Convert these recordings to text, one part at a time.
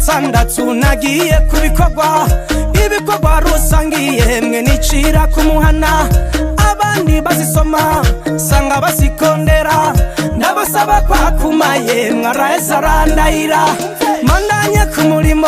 gatandatu nagiye kubikorwa ibikorwa rusangiye mwe nicira kumuhana abandi bazisoma sanga basikondera ndabasaba kwa kumaye mwaraeza randahira mandanye kumurimo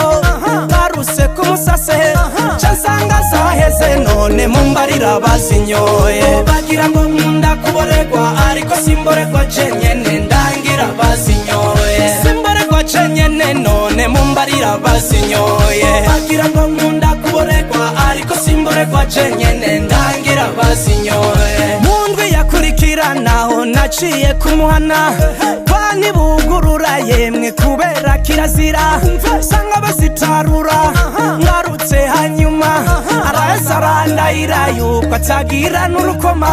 baruse kumusase cansanga zaheze none mumbarira bazinyoye bagira ngo nkunda kuboregwa ariko simboregwa jenyene ndangira bazinyoye simboregwa jenyene none mumbarira bazinyoye bagira ngo nkunda kuboregwa ariko simboregwa jenyene ndangira bazinyoye mundwi yakurikiranaho naciye kumuhana kwani bugurura yemwe kubera kirazira sanga basitarura ngarutse hanyuma araza randahira yuko atagira n'urukoma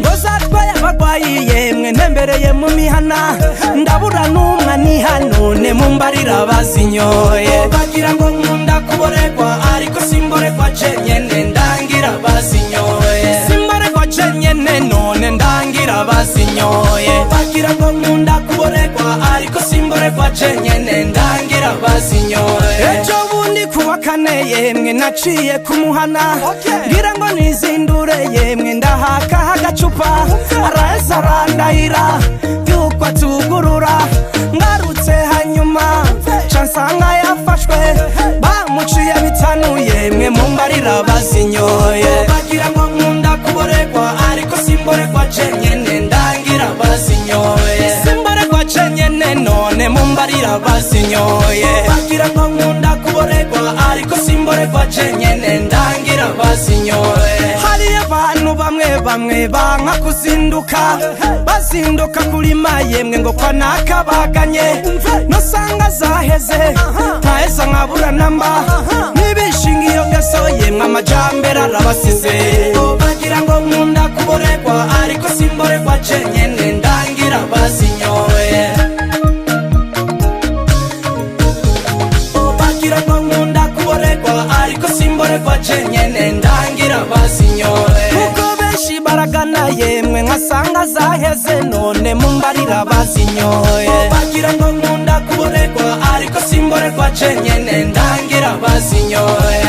ngo zatwaye abagwayi yemwe ntembereye mu mihana ndabura n'umwe nihanone mumbarira bazinyoye bagira ngo nkunda kuboregwa ariko simboregwa jenyene ndangira bazinyoye simboregwa jenyene none ndangira bazinyoye bagira ngo nkunda kuboregwa ariko simboregwa jenyene ndangira bazinyoye ejo bundi kuwa kane yemwe naciye kumuhana ngira ngo nizindure yemwe ndahaka agacupa araza randahira yuko atugurura ngarutse hanyuma cansanga yafashwe bamuciye bitanu yemwe mumbarira bazinyoye bagira ngo nkunda kuboregwa ariko simboregwa jenyene ndangira bazinyoye simboregwa jenyene none mumbarira bazinyoye bagira ngo nkunda kuboregwa ariko simboregwa jenyene ndangira bazinyoye hari abantu bamwe banka kuzinduka bazinduka kurima yemwe ngo kwa nakabaganye nosanga zaheze ntaheza nkabura namba nibishingiyo gaso yemwe amajambere arabasize bagira ngo nkunda kuboregwa ariko simboregwa jenyene ndangira bazinyoye bagira ngo nkunda kuboregwa ariko simboregwa jenyene ndangira bazinyoye kuko benshi baragana yemwe nkasanga zaheze none mumbarira bazinyoye bagira ngo nkunda kuboregwa ariko simboregwa jenyene ndangira bazinyoye